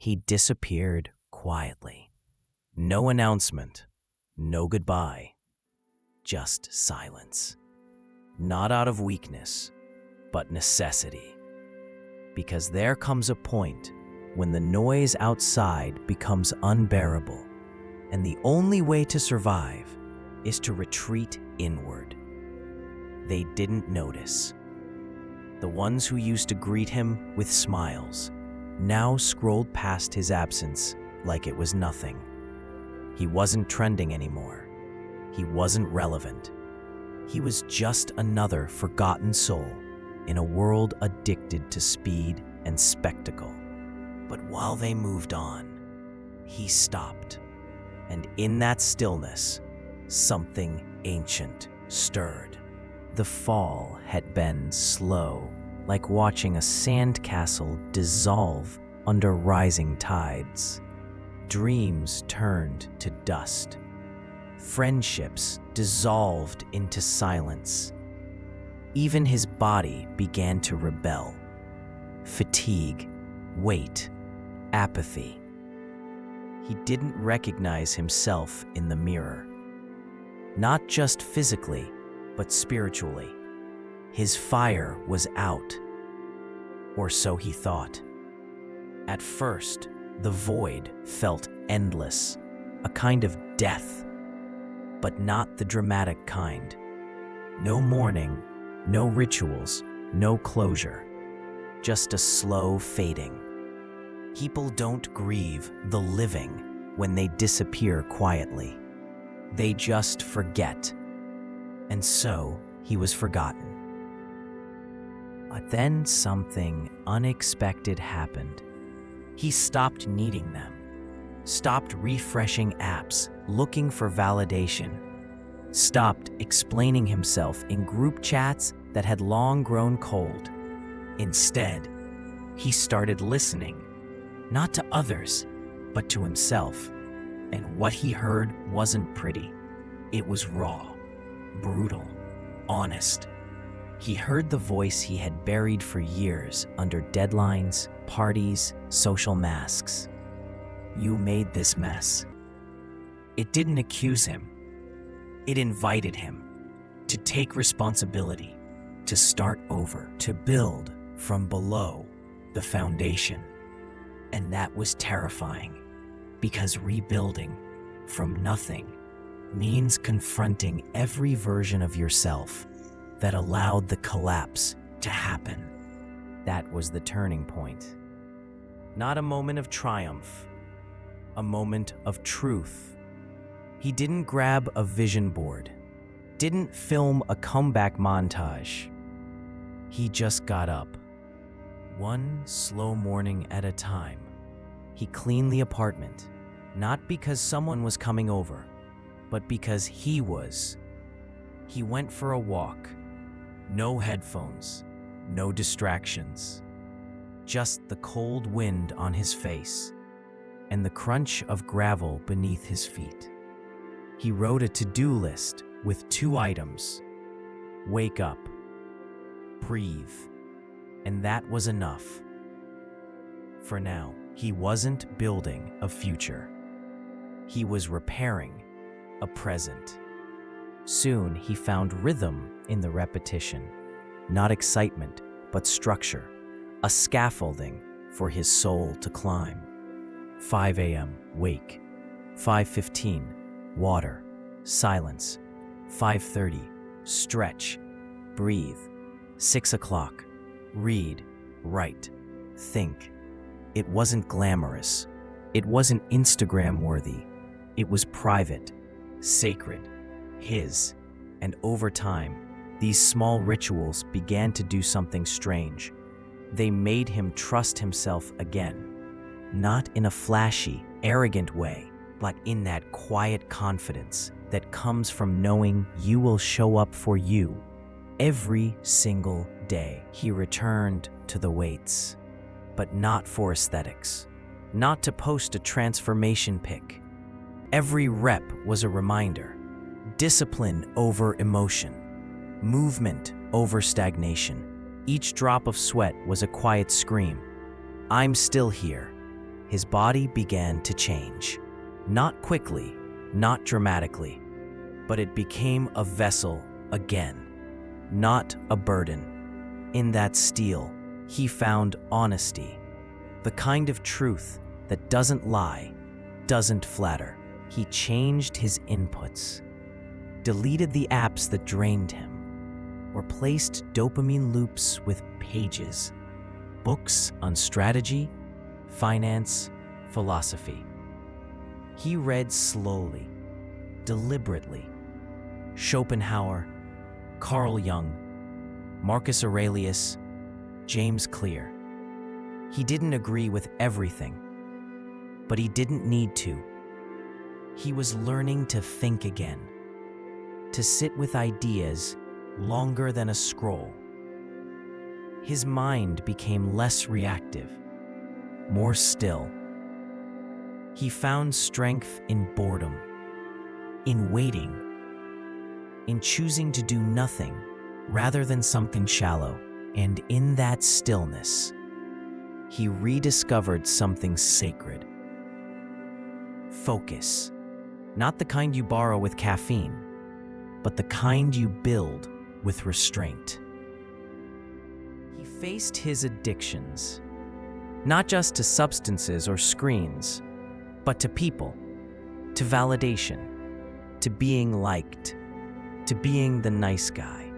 He disappeared quietly. No announcement, no goodbye, just silence. Not out of weakness, but necessity. Because there comes a point when the noise outside becomes unbearable, and the only way to survive is to retreat inward. They didn't notice. The ones who used to greet him with smiles now scrolled past his absence like it was nothing. He wasn't trending anymore. He wasn't relevant. He was just another forgotten soul in a world addicted to speed and spectacle. But while they moved on, he stopped. And in that stillness, something ancient stirred. The fall had been slow, like watching a sandcastle dissolve under rising tides. Dreams turned to dust. Friendships dissolved into silence. Even his body began to rebel. Fatigue, weight, apathy. He didn't recognize himself in the mirror. Not just physically, but spiritually. His fire was out, or so he thought. At first, the void felt endless, a kind of death, but not the dramatic kind. No mourning, no rituals, no closure, just a slow fading. People don't grieve the living when they disappear quietly. They just forget. And so he was forgotten. But then something unexpected happened. He stopped needing them, stopped refreshing apps, looking for validation, stopped explaining himself in group chats that had long grown cold. Instead, he started listening, not to others, but to himself. And what he heard wasn't pretty. It was raw, brutal, honest. He heard the voice he had buried for years under deadlines, parties, social masks. You made this mess. It didn't accuse him. It invited him to take responsibility, to start over, to build from below the foundation. And that was terrifying, because rebuilding from nothing means confronting every version of yourself that allowed the collapse to happen. That was the turning point. Not a moment of triumph, a moment of truth. He didn't grab a vision board, didn't film a comeback montage. He just got up. One slow morning at a time. He cleaned the apartment, not because someone was coming over, but because he was. He went for a walk. No headphones, no distractions. Just the cold wind on his face and the crunch of gravel beneath his feet. He wrote a to-do list with 2 items. Wake up, breathe, and that was enough. For now, he wasn't building a future. He was repairing a present. Soon he found rhythm in the repetition, not excitement, but structure, a scaffolding for his soul to climb. 5 a.m., wake. 5:15, water, silence. 5:30, stretch, breathe. 6 o'clock, read, write, think. It wasn't glamorous. It wasn't Instagram-worthy. It was private, sacred, his. And over time, these small rituals began to do something strange. They made him trust himself again. Not in a flashy, arrogant way, but in that quiet confidence that comes from knowing you will show up for you. Every single day, he returned to the weights, but not for aesthetics, not to post a transformation pic. Every rep was a reminder. Discipline over emotion, movement over stagnation. Each drop of sweat was a quiet scream. I'm still here, his body began to change. Not quickly, not dramatically, but it became a vessel again, not a burden. In that steel, he found honesty, the kind of truth that doesn't lie, doesn't flatter. He changed his inputs, deleted the apps that drained him, replaced dopamine loops with pages, books on strategy, finance, philosophy. He read slowly, deliberately. Schopenhauer, Carl Jung, Marcus Aurelius, James Clear. He didn't agree with everything, but he didn't need to. He was learning to think again, to sit with ideas longer than a scroll. His mind became less reactive, more still. He found strength in boredom, in waiting, in choosing to do nothing rather than something shallow. And in that stillness, he rediscovered something sacred. Focus. Not the kind you borrow with caffeine, but the kind you build with restraint. He faced his addictions, not just to substances or screens, but to people, to validation, to being liked, to being the nice guy.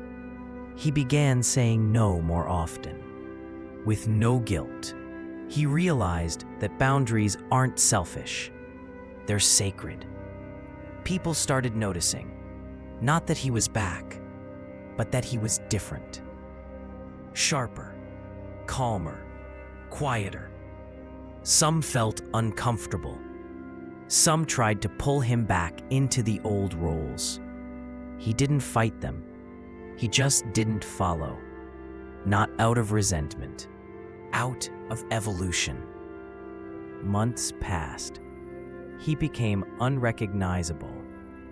He began saying no more often. With no guilt, he realized that boundaries aren't selfish, they're sacred. People started noticing, not that he was back, but that he was different. Sharper, calmer, quieter. Some felt uncomfortable. Some tried to pull him back into the old roles. He didn't fight them. He just didn't follow. Not out of resentment, out of evolution. Months passed. He became unrecognizable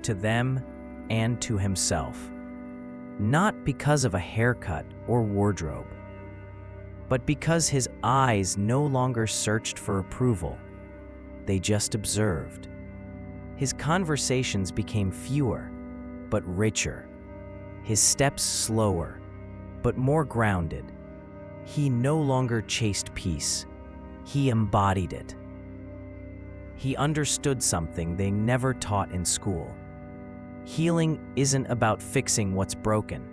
to them and to himself, not because of a haircut or wardrobe, but because his eyes no longer searched for approval. They just observed. His conversations became fewer, but richer. His steps slower, but more grounded. He no longer chased peace. He embodied it. He understood something they never taught in school. Healing isn't about fixing what's broken.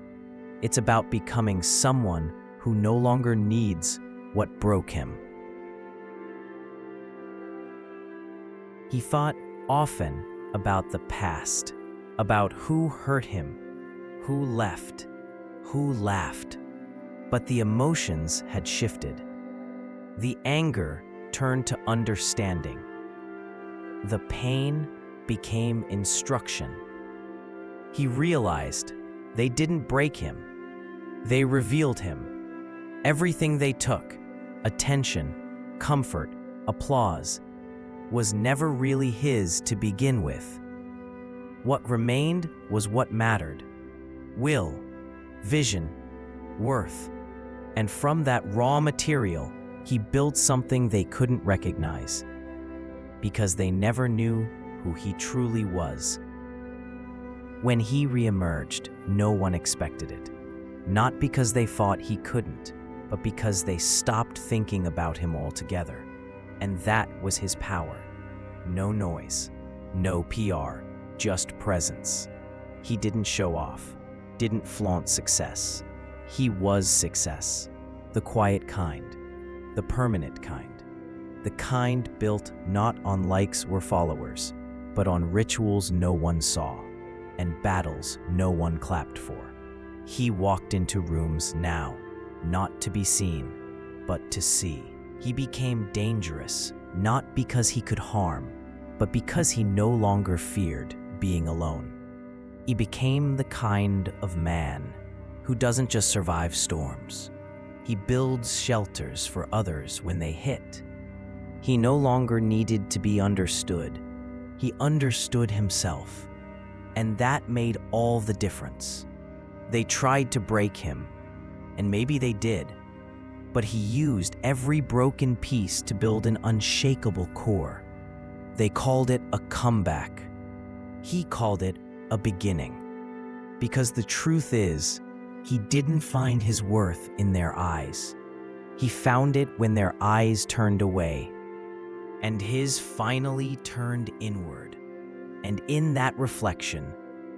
It's about becoming someone who no longer needs what broke him. He thought often about the past, about who hurt him, who left, who laughed. But the emotions had shifted. The anger turned to understanding. The pain became instruction. He realized they didn't break him. They revealed him. Everything they took, attention, comfort, applause, was never really his to begin with. What remained was what mattered: will, vision, worth. And from that raw material, he built something they couldn't recognize, because they never knew who he truly was. When he reemerged, no one expected it. Not because they thought he couldn't, but because they stopped thinking about him altogether. And that was his power. No noise, no PR, just presence. He didn't show off, didn't flaunt success. He was success, the quiet kind, the permanent kind, the kind built not on likes or followers, but on rituals no one saw and battles no one clapped for. He walked into rooms now, not to be seen, but to see. He became dangerous, not because he could harm, but because he no longer feared being alone. He became the kind of man who doesn't just survive storms. He builds shelters for others when they hit. He no longer needed to be understood. He understood himself, and that made all the difference. They tried to break him, and maybe they did, but he used every broken piece to build an unshakable core. They called it a comeback. He called it a beginning. Because the truth is, he didn't find his worth in their eyes. He found it when their eyes turned away, and his finally turned inward. And in that reflection,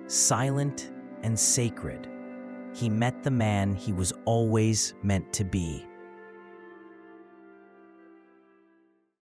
silent and sacred, he met the man he was always meant to be.